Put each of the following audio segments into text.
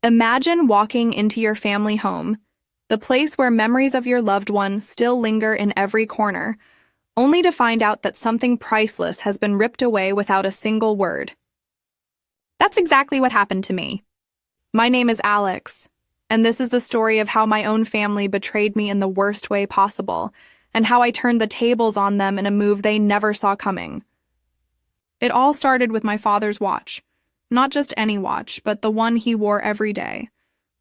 Imagine walking into your family home, the place where memories of your loved one still linger in every corner, only to find out that something priceless has been ripped away without a single word. That's exactly what happened to me. My name is Alex, and this is the story of how my own family betrayed me in the worst way possible, and how I turned the tables on them in a move they never saw coming. It all started with my father's watch. Not just any watch, but the one he wore every day.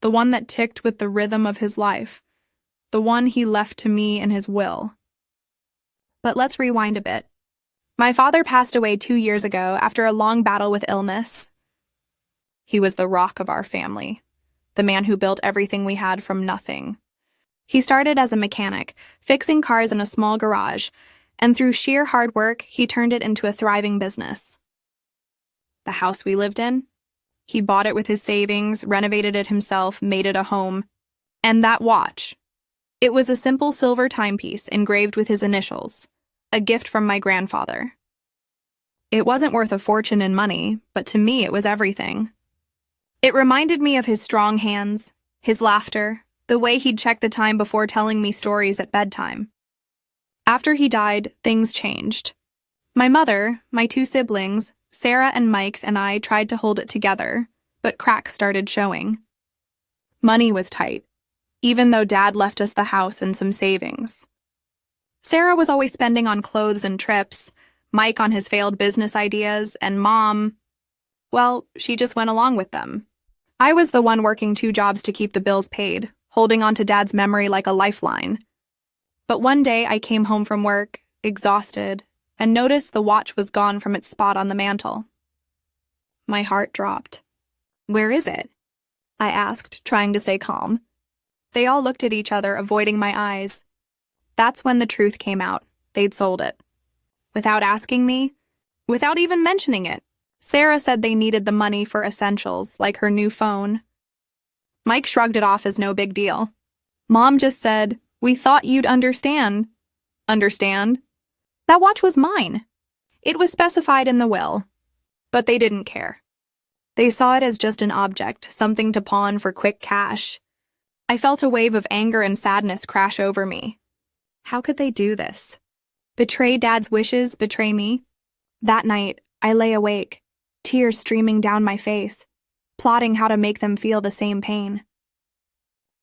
The one that ticked with the rhythm of his life. The one he left to me in his will. But let's rewind a bit. My father passed away 2 years ago after a long battle with illness. He was the rock of our family, the man who built everything we had from nothing. He started as a mechanic, fixing cars in a small garage, and through sheer hard work, he turned it into a thriving business. The house we lived in? He bought it with his savings, renovated it himself, made it a home. And that watch. It was a simple silver timepiece engraved with his initials, a gift from my grandfather. It wasn't worth a fortune in money, but to me it was everything. It reminded me of his strong hands, his laughter, the way he'd check the time before telling me stories at bedtime. After he died, things changed. My mother, my 2 siblings, Sarah and Mike, and I tried to hold it together, but cracks started showing. Money was tight, even though Dad left us the house and some savings. Sarah was always spending on clothes and trips, Mike on his failed business ideas, and Mom, well, she just went along with them. I was the one working 2 jobs to keep the bills paid, holding on to Dad's memory like a lifeline. But one day I came home from work, exhausted, and noticed the watch was gone from its spot on the mantel. My heart dropped. "Where is it?" I asked, trying to stay calm. They all looked at each other, avoiding my eyes. That's when the truth came out. They'd sold it. Without asking me, without even mentioning it. Sarah said they needed the money for essentials, like her new phone. Mike shrugged it off as no big deal. Mom just said, "We thought you'd understand." Understand? That watch was mine. It was specified in the will. But they didn't care. They saw it as just an object, something to pawn for quick cash. I felt a wave of anger and sadness crash over me. How could they do this? Betray Dad's wishes, betray me? That night, I lay awake, tears streaming down my face, plotting how to make them feel the same pain.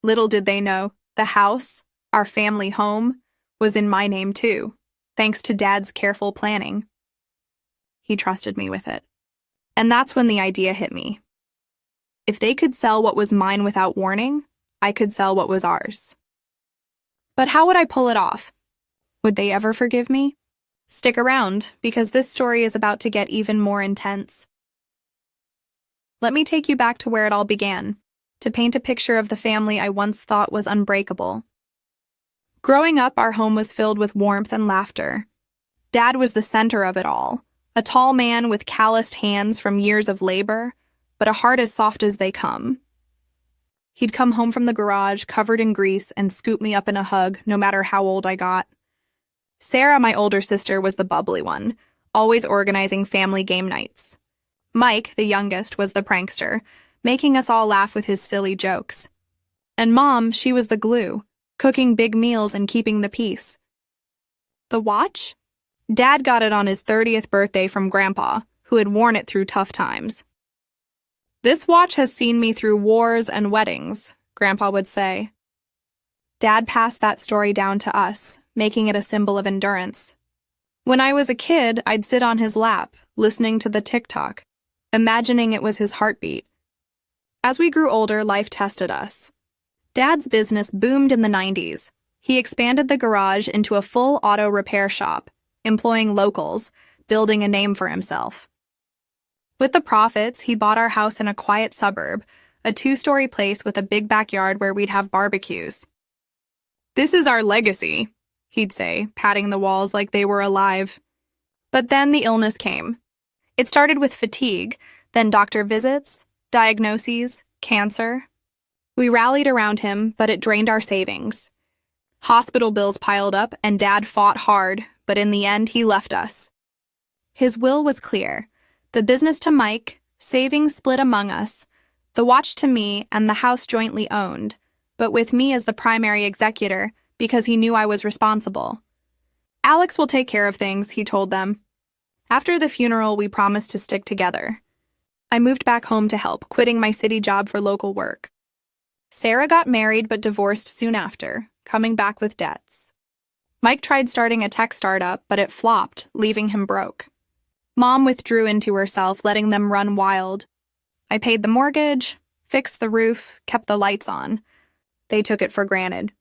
Little did they know, the house, our family home, was in my name too, thanks to Dad's careful planning. He trusted me with it. And that's when the idea hit me. If they could sell what was mine without warning, I could sell what was ours. But how would I pull it off? Would they ever forgive me? Stick around, because this story is about to get even more intense. Let me take you back to where it all began, to paint a picture of the family I once thought was unbreakable. Growing up, our home was filled with warmth and laughter. Dad was the center of it all, a tall man with calloused hands from years of labor, but a heart as soft as they come. He'd come home from the garage covered in grease and scoop me up in a hug, no matter how old I got. Sarah, my older sister, was the bubbly one, always organizing family game nights. Mike, the youngest, was the prankster, making us all laugh with his silly jokes. And Mom, she was the glue, cooking big meals and keeping the peace. The watch? Dad got it on his 30th birthday from Grandpa, who had worn it through tough times. "This watch has seen me through wars and weddings," Grandpa would say. Dad passed that story down to us, making it a symbol of endurance. When I was a kid, I'd sit on his lap, listening to the tick-tock, imagining it was his heartbeat. As we grew older, life tested us. Dad's business boomed in the 90s. He expanded the garage into a full auto repair shop, employing locals, building a name for himself. With the profits, he bought our house in a quiet suburb, a 2-story place with a big backyard where we'd have barbecues. "This is our legacy," he'd say, patting the walls like they were alive. But then the illness came. It started with fatigue, then doctor visits, diagnoses, cancer. We rallied around him, but it drained our savings. Hospital bills piled up, and Dad fought hard, but in the end, he left us. His will was clear. The business to Mike, savings split among us, The watch to me and the house jointly owned, but with me as the primary executor because he knew I was responsible. Alex will take care of things, he told them. After the funeral, we promised to stick together. I moved back home to help, quitting my city job for local work. Sarah got married but divorced soon after, coming back with debts. Mike tried starting a tech startup, but it flopped, leaving him broke. Mom withdrew into herself, letting them run wild. I paid the mortgage, fixed the roof, kept the lights on. They took it for granted.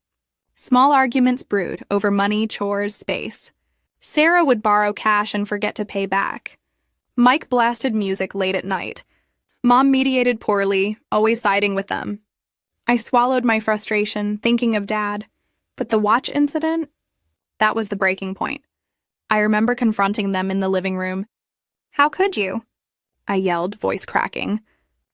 Small arguments brewed over money, chores, space. Sarah would borrow cash and forget to pay back. Mike blasted music late at night. Mom mediated poorly, always siding with them. I swallowed my frustration, thinking of Dad. But the watch incident? That was the breaking point. I remember confronting them in the living room. "How could you?" I yelled, voice cracking.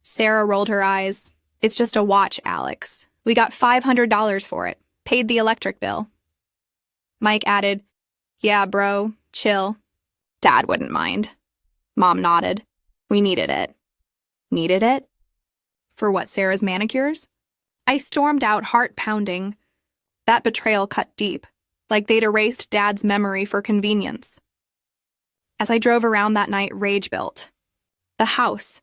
Sarah rolled her eyes. "It's just a watch, Alex. We got $500 for it. Paid the electric bill." Mike added, "Yeah, bro, chill." Dad wouldn't mind. Mom nodded. We needed it. Needed it? For what, Sarah's manicures? I stormed out, heart pounding. That betrayal cut deep, like they'd erased Dad's memory for convenience. As I drove around that night, rage built. The house.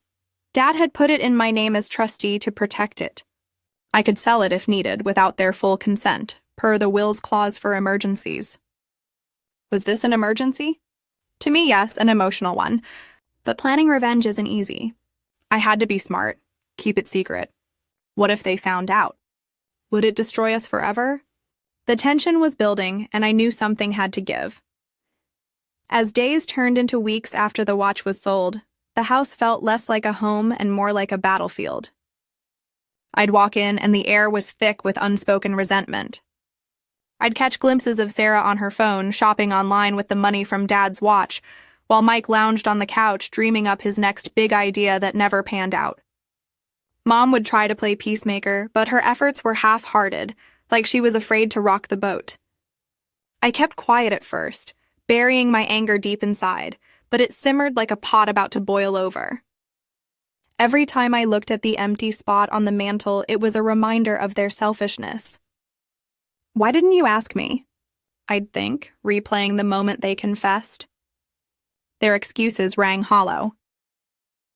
Dad had put it in my name as trustee to protect it. I could sell it if needed without their full consent, per the will's clause for emergencies. Was this an emergency? To me, yes, an emotional one. But planning revenge isn't easy. I had to be smart, keep it secret. What if they found out? Would it destroy us forever? The tension was building, and I knew something had to give. As days turned into weeks after the watch was sold, the house felt less like a home and more like a battlefield. I'd walk in, and the air was thick with unspoken resentment. I'd catch glimpses of Sarah on her phone, shopping online with the money from Dad's watch, while Mike lounged on the couch, dreaming up his next big idea that never panned out. Mom would try to play peacemaker, but her efforts were half-hearted, like she was afraid to rock the boat. I kept quiet at first, burying my anger deep inside, but it simmered like a pot about to boil over. Every time I looked at the empty spot on the mantel, it was a reminder of their selfishness. "Why didn't you ask me?" I'd think, replaying the moment they confessed. Their excuses rang hollow.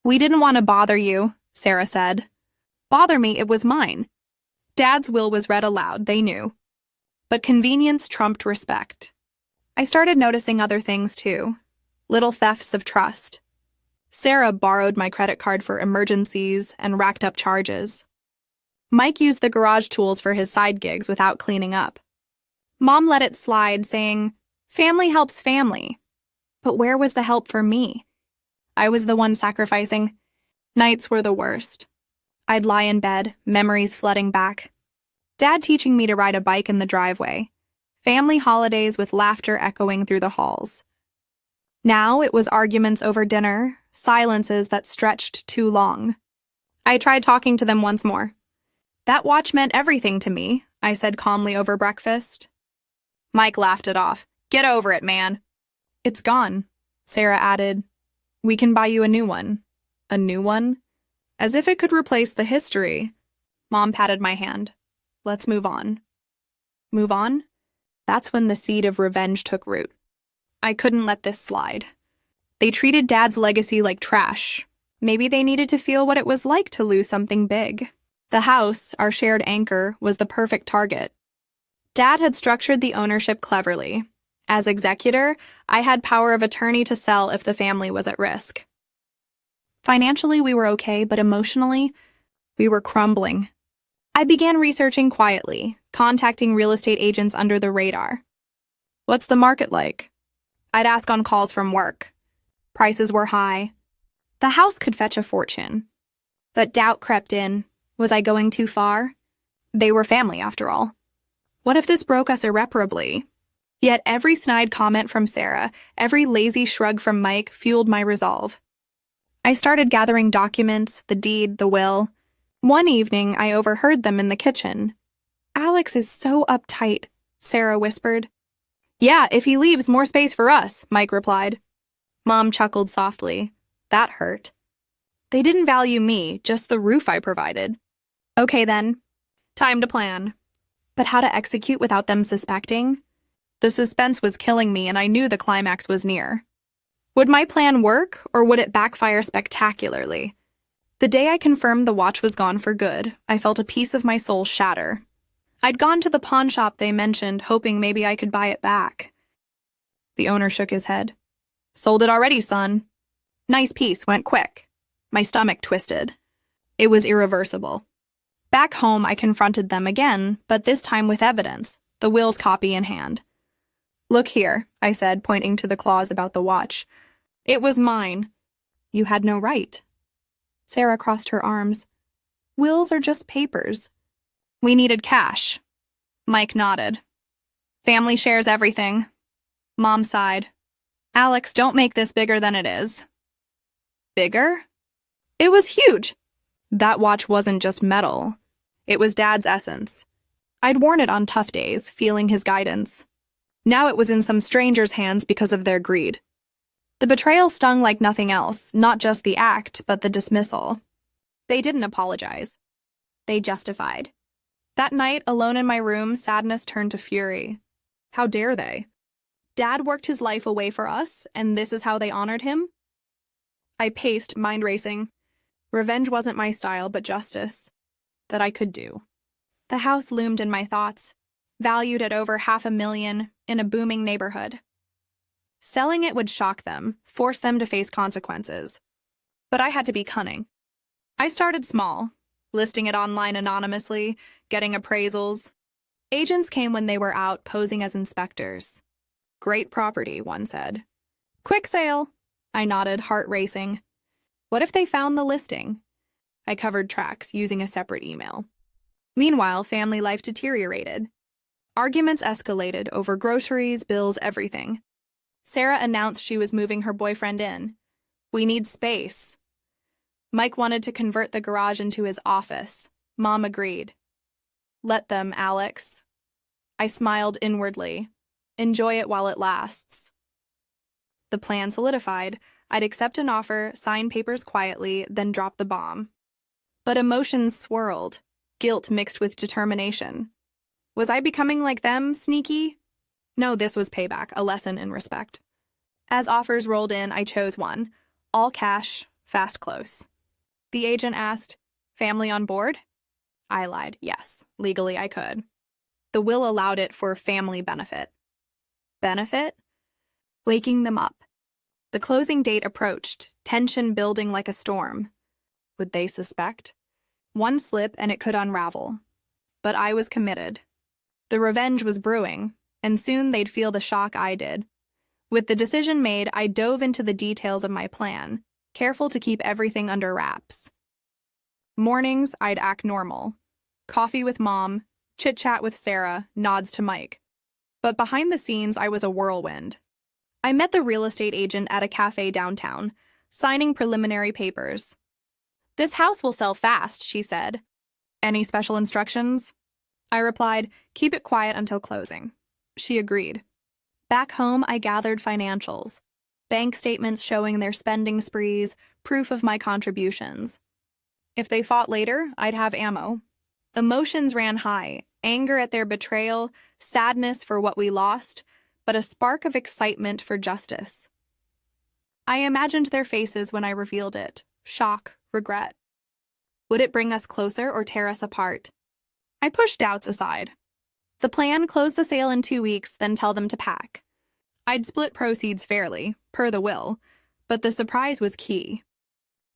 "We didn't want to bother you," Sarah said. "Bother me, it was mine." Dad's will was read aloud, they knew. But convenience trumped respect. I started noticing other things, too. Little thefts of trust. Sarah borrowed my credit card for emergencies and racked up charges. Mike used the garage tools for his side gigs without cleaning up. Mom let it slide, saying, "Family helps family." But where was the help for me? I was the one sacrificing. Nights were the worst. I'd lie in bed, memories flooding back. Dad teaching me to ride a bike in the driveway. Family holidays with laughter echoing through the halls. Now it was arguments over dinner, silences that stretched too long. I tried talking to them once more. "That watch meant everything to me," I said calmly over breakfast. Mike laughed it off. "Get over it, man." "It's gone," Sarah added. "We can buy you a new one." A new one? As if it could replace the history. Mom patted my hand. "Let's move on." Move on? That's when the seed of revenge took root. I couldn't let this slide. They treated Dad's legacy like trash. Maybe they needed to feel what it was like to lose something big. The house, our shared anchor, was the perfect target. Dad had structured the ownership cleverly. As executor, I had power of attorney to sell if the family was at risk. Financially, we were okay, but emotionally, we were crumbling. I began researching quietly, contacting real estate agents under the radar. "What's the market like?" I'd ask on calls from work. Prices were high. The house could fetch a fortune. But doubt crept in. Was I going too far? They were family, after all. What if this broke us irreparably? Yet every snide comment from Sarah, every lazy shrug from Mike fueled my resolve. I started gathering documents, the deed, the will. One evening, I overheard them in the kitchen. "Alex is so uptight," Sarah whispered. "Yeah, if he leaves, more space for us," Mike replied. Mom chuckled softly. That hurt. They didn't value me, just the roof I provided. Okay then, time to plan. But how to execute without them suspecting? The suspense was killing me, and I knew the climax was near. Would my plan work, or would it backfire spectacularly? The day I confirmed the watch was gone for good, I felt a piece of my soul shatter. I'd gone to the pawn shop they mentioned, hoping maybe I could buy it back. The owner shook his head. Sold it already, son. Nice piece, went quick. My stomach twisted. It was irreversible. Back home, I confronted them again, but this time with evidence, the will's copy in hand. Look here, I said, pointing to the clause about the watch. It was mine. You had no right. Sarah crossed her arms. Wills are just papers. We needed cash. Mike nodded. Family shares everything. Mom sighed. Alex, don't make this bigger than it is. Bigger? It was huge. That watch wasn't just metal. It was Dad's essence. I'd worn it on tough days, feeling his guidance. Now it was in some stranger's hands because of their greed. The betrayal stung like nothing else, not just the act, but the dismissal. They didn't apologize. They justified. That night, alone in my room, sadness turned to fury. How dare they? Dad worked his life away for us, and this is how they honored him? I paced, mind racing. Revenge wasn't my style, but justice. That I could do. The house loomed in my thoughts, valued at over $500,000 in a booming neighborhood. Selling it would shock them, force them to face consequences. But I had to be cunning. I started small, listing it online anonymously, getting appraisals. Agents came when they were out, posing as inspectors. Great property, one said. Quick sale, I nodded, heart racing. What if they found the listing? I covered tracks using a separate email. Meanwhile, family life deteriorated. Arguments escalated over groceries, bills, everything. Sarah announced she was moving her boyfriend in. We need space. Mike wanted to convert the garage into his office. Mom agreed. Let them, Alex. I smiled inwardly. Enjoy it while it lasts. The plan solidified. I'd accept an offer, sign papers quietly, then drop the bomb. But emotions swirled, guilt mixed with determination. Was I becoming like them, sneaky? No, this was payback, a lesson in respect. As offers rolled in, I chose one. All cash, fast close. The agent asked, family on board? I lied, yes, legally I could. The will allowed it for family benefit. Benefit? Waking them up. The closing date approached, tension building like a storm. Would they suspect? One slip and it could unravel. But I was committed. The revenge was brewing, and soon they'd feel the shock I did. With the decision made, I dove into the details of my plan, careful to keep everything under wraps. Mornings, I'd act normal. Coffee with Mom, chit-chat with Sarah, nods to Mike. But behind the scenes, I was a whirlwind. I met the real estate agent at a cafe downtown, signing preliminary papers. This house will sell fast, she said. Any special instructions? I replied, keep it quiet until closing. She agreed. Back home, I gathered financials, bank statements showing their spending sprees, proof of my contributions. If they fought later, I'd have ammo. Emotions ran high, anger at their betrayal, sadness for what we lost, but a spark of excitement for justice. I imagined their faces when I revealed it, shock, regret. Would it bring us closer or tear us apart? I pushed doubts aside. The plan, close the sale in 2 weeks, then tell them to pack. I'd split proceeds fairly, per the will, but the surprise was key.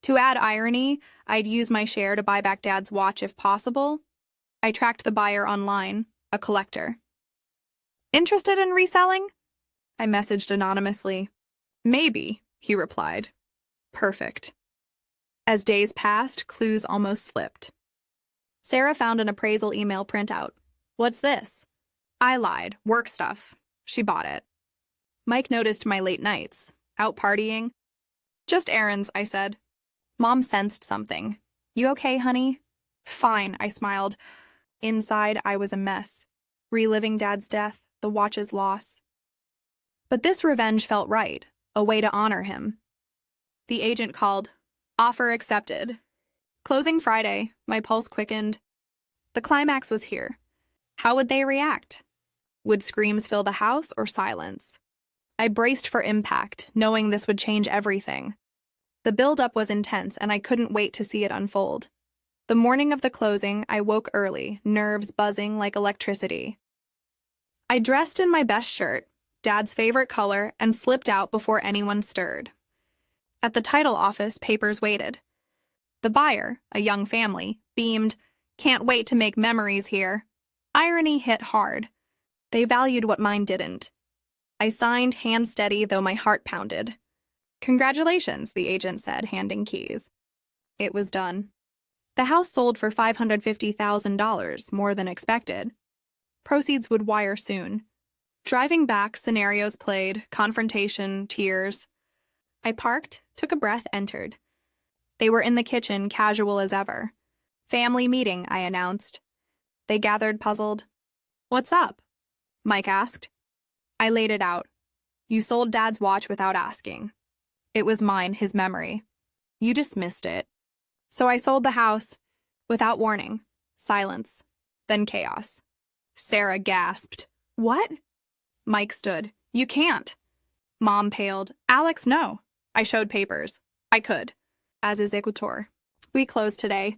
To add irony, I'd use my share to buy back Dad's watch if possible. I tracked the buyer online, a collector. Interested in reselling? I messaged anonymously. Maybe, he replied. Perfect. As days passed, clues almost slipped. Sarah found an appraisal email printout. What's this? I lied. Work stuff. She bought it. Mike noticed my late nights. Out partying. Just errands, I said. Mom sensed something. You okay, honey? Fine, I smiled. Inside, I was a mess. Reliving Dad's death, the watch's loss. But this revenge felt right, a way to honor him. The agent called. Offer accepted. Closing Friday, my pulse quickened. The climax was here. How would they react? Would screams fill the house or silence? I braced for impact, knowing this would change everything. The build-up was intense, and I couldn't wait to see it unfold. The morning of the closing, I woke early, nerves buzzing like electricity. I dressed in my best shirt, Dad's favorite color, and slipped out before anyone stirred. At the title office, papers waited. The buyer, a young family, beamed, "Can't wait to make memories here." Irony hit hard. They valued what mine didn't. I signed, hand steady, though my heart pounded. "Congratulations," the agent said, handing keys. It was done. The house sold for $550,000, more than expected. Proceeds would wire soon. Driving back, scenarios played, confrontation, tears. I parked, took a breath, entered. They were in the kitchen, casual as ever. "Family meeting," I announced. They gathered, puzzled. "What's up?" Mike asked. I laid it out. "You sold Dad's watch without asking. It was mine, his memory. You dismissed it. So I sold the house, without warning. Silence. Then chaos." Sarah gasped. "What?" Mike stood. "You can't." Mom paled. "Alex, no." I showed papers. I could. As is executor. "We close today."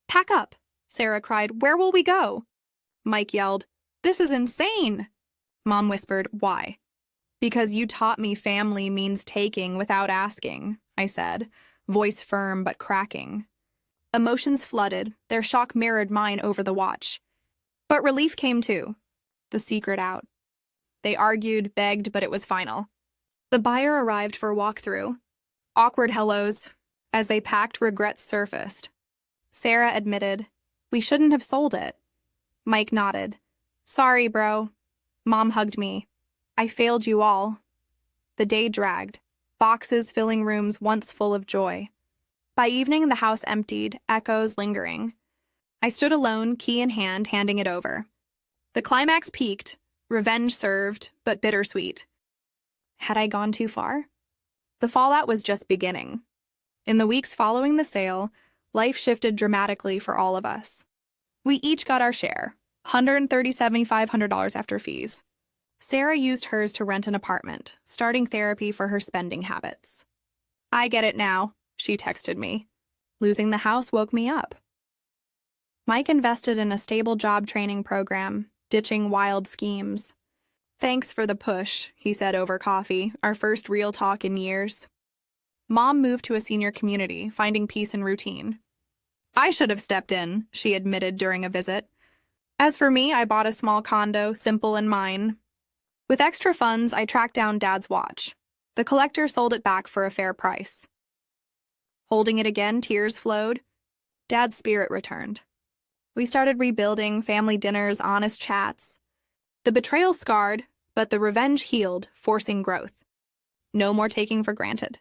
"Pack up," Sarah cried. "Where will we go?" Mike yelled. "This is insane." Mom whispered, "Why?" "Because you taught me family means taking without asking," I said, voice firm but cracking. Emotions flooded, their shock mirrored mine over the watch. But relief came too. The secret out. They argued, begged, but it was final. The buyer arrived for a walkthrough. Awkward hellos. As they packed, regrets surfaced. Sarah admitted, "We shouldn't have sold it." Mike nodded. "Sorry, bro." Mom hugged me. "I failed you all." The day dragged, boxes filling rooms once full of joy. By evening, the house emptied, echoes lingering. I stood alone, key in hand, handing it over. The climax peaked, revenge served, but bittersweet. Had I gone too far? The fallout was just beginning. In the weeks following the sale, life shifted dramatically for all of us. We each got our share, $137,500 after fees. Sarah used hers to rent an apartment, starting therapy for her spending habits. "I get it now," she texted me. Losing the house woke me up. Mike invested in a stable job training program, ditching wild schemes. "Thanks for the push," he said over coffee, our first real talk in years. Mom moved to a senior community, finding peace in routine. "I should have stepped in," she admitted during a visit. As for me, I bought a small condo, simple and mine. With extra funds, I tracked down Dad's watch. The collector sold it back for a fair price. Holding it again, tears flowed. Dad's spirit returned. We started rebuilding, family dinners, honest chats. The betrayal scarred, but the revenge healed, forcing growth. No more taking for granted.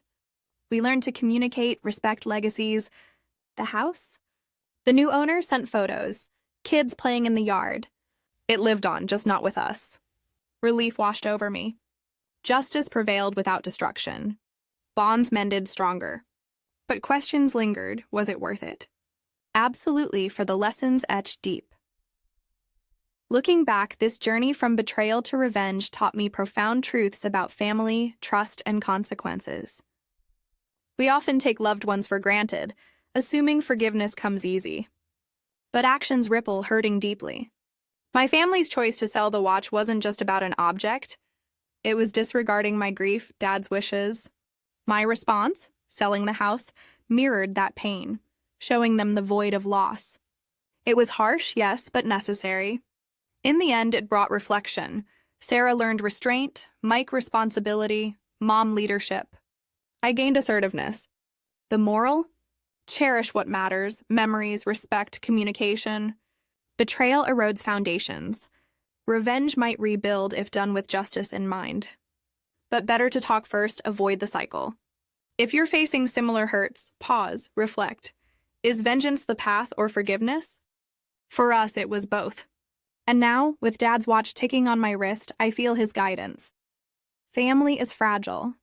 We learned to communicate, respect legacies. The house? The new owner sent photos, kids playing in the yard. It lived on, just not with us. Relief washed over me. Justice prevailed without destruction. Bonds mended stronger. But questions lingered. Was it worth it? Absolutely, for the lessons etched deep. Looking back, this journey from betrayal to revenge taught me profound truths about family, trust, and consequences. We often take loved ones for granted, assuming forgiveness comes easy. But actions ripple, hurting deeply. My family's choice to sell the watch wasn't just about an object. It was disregarding my grief, Dad's wishes. My response, selling the house, mirrored that pain, showing them the void of loss. It was harsh, yes, but necessary. In the end, it brought reflection. Sarah learned restraint, Mike responsibility, Mom leadership. I gained assertiveness. The moral? Cherish what matters, memories, respect, communication. Betrayal erodes foundations. Revenge might rebuild if done with justice in mind. But better to talk first, avoid the cycle. If you're facing similar hurts, pause, reflect. Is vengeance the path or forgiveness? For us, it was both. And now, with Dad's watch ticking on my wrist, I feel his guidance. Family is fragile,